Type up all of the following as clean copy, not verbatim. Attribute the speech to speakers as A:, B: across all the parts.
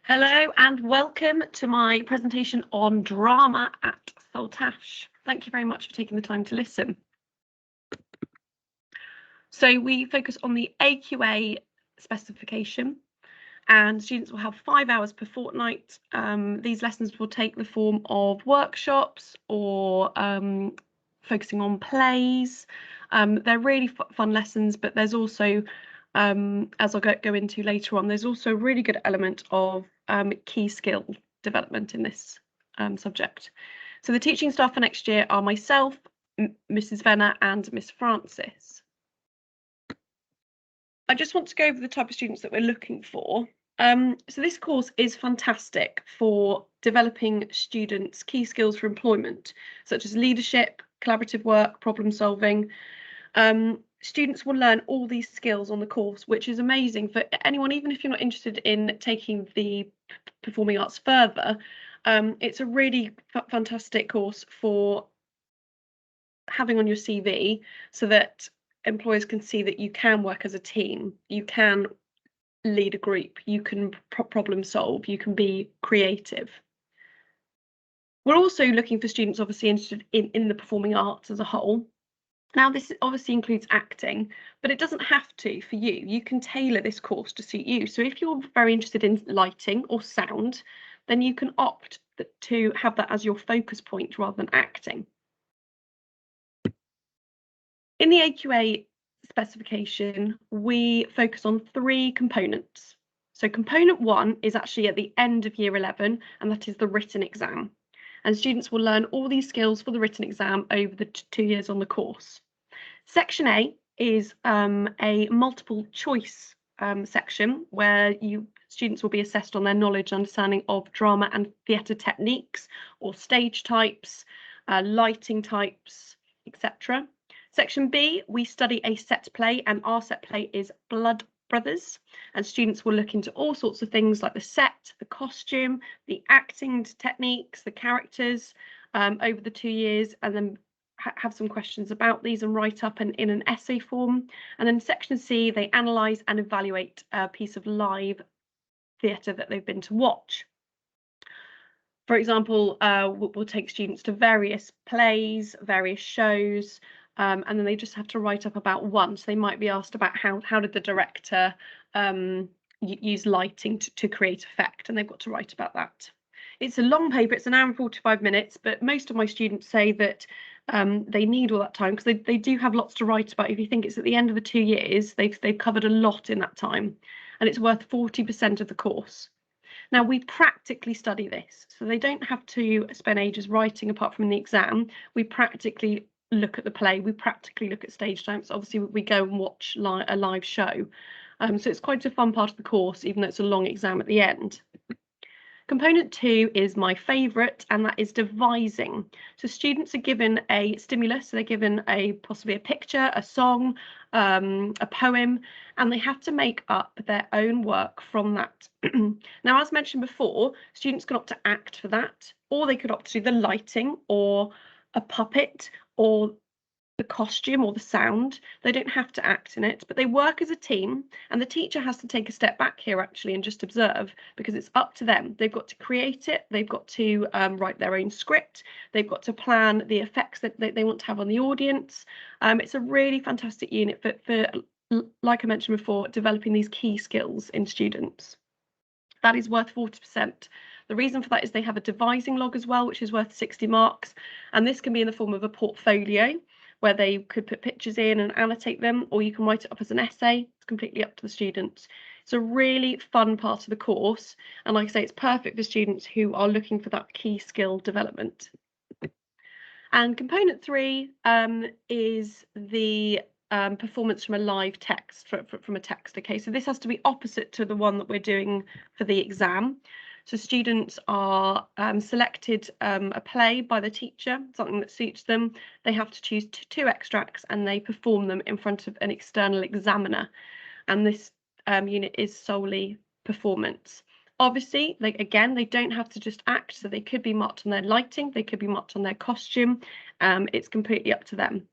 A: Hello and welcome to my presentation on drama at Saltash. Thank you very much for taking the time to listen. So we focus on the AQA specification and students will have 5 hours per fortnight. These lessons will take the form of workshops or focusing on plays. They're really fun lessons, but there's also, as I'll go into later on, there's also a really good element of key skill development in this subject. So the teaching staff for next year are myself, Mrs. Venner and Miss Francis. I just want to go over the type of students that we're looking for. So this course is fantastic for developing students' key skills for employment, such as leadership, collaborative work, problem solving. Students will learn all these skills on the course, which is amazing for anyone, even if you're not interested in taking the performing arts further. It's a really fantastic course for having on your CV so that employers can see that you can work as a team, you can lead a group, you can problem solve, you can be creative. We're also looking for students obviously interested in the performing arts as a whole. Now this obviously includes acting, but it doesn't have to for you. You can tailor this course to suit you. So if you're very interested in lighting or sound, then you can opt to have that as your focus point rather than acting. In the AQA specification, we focus on 3 components. So component 1 is actually at the end of year 11, and that is the written exam. And students will learn all these skills for the written exam over the 2 years on the course. Section A is a multiple choice section where students will be assessed on their knowledge and understanding of drama and theatre techniques or stage types, lighting types, etc. Section B, we study a set play, and our set play is Blood Brothers, and students will look into all sorts of things like the set, the costume, the acting techniques, the characters over the 2 years, and then have some questions about these and write up in an essay form. And then section C, they analyse and evaluate a piece of live theatre that they've been to watch. For example, we'll take students to various plays, various shows, and then they just have to write up about one. So they might be asked about how did the director use lighting to create effect, and they've got to write about that. It's a long paper, it's an hour and 45 minutes, but most of my students say that they need all that time because they do have lots to write about. If you think it's at the end of the 2 years, they've covered a lot in that time, and it's worth 40% of the course. Now, we practically study this, so they don't have to spend ages writing apart from in the exam. We practically look at the play, we practically look at stage types. Obviously, we go and watch a live show. So it's quite a fun part of the course, even though it's a long exam at the end. Component 2 is my favourite, and that is devising. So students are given a stimulus, so they're given possibly a picture, a song, a poem, and they have to make up their own work from that. Now, as mentioned before, students can opt to act for that, or they could opt to do the lighting or a puppet or the costume or the sound. They don't have to act in it, but they work as a team, and the teacher has to take a step back here actually and just observe, because it's up to them. They've got to create it, they've got to write their own script, they've got to plan the effects that they want to have on the audience. It's a really fantastic unit for, like I mentioned before, developing these key skills in students. That is worth 40%. The reason for that is they have a devising log as well, which is worth 60 marks, and this can be in the form of a portfolio where they could put pictures in and annotate them, or you can write it up as an essay. It's completely up to the students. It's a really fun part of the course, and like I say, it's perfect for students who are looking for that key skill development. And component 3 is the performance from a live text, from a text. Okay, so this has to be opposite to the one that we're doing for the exam. So students are selected a play by the teacher, something that suits them. They have to choose 2 extracts and they perform them in front of an external examiner. And this unit is solely performance. Obviously, they don't have to just act, so they could be marked on their lighting, they could be marked on their costume. It's completely up to them.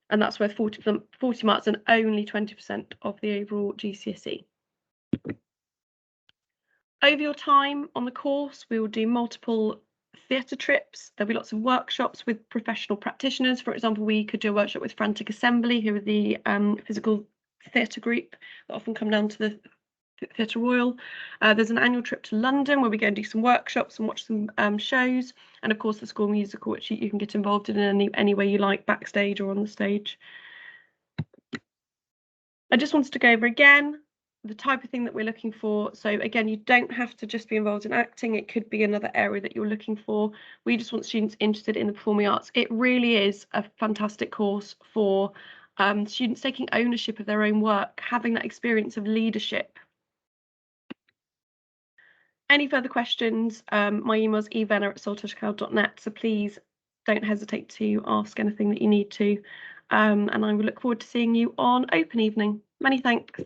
A: And that's worth 40 marks and only 20% of the overall GCSE. Over your time on the course, we will do multiple theatre trips. There'll be lots of workshops with professional practitioners. For example, we could do a workshop with Frantic Assembly, who are the physical theatre group that often come down to the Theatre Royal. There's an annual trip to London where we go and do some workshops and watch some shows, and of course the school musical, which you can get involved in any way you like, backstage or on the stage. I just wanted to go over again the type of thing that we're looking for. So again, you don't have to just be involved in acting. It could be another area that you're looking for. We just want students interested in the performing arts. It really is a fantastic course for students taking ownership of their own work, having that experience of leadership. Any further questions, my email is evenna@saltashcloud.net, so please don't hesitate to ask anything that you need to. And I will look forward to seeing you on Open Evening. Many thanks.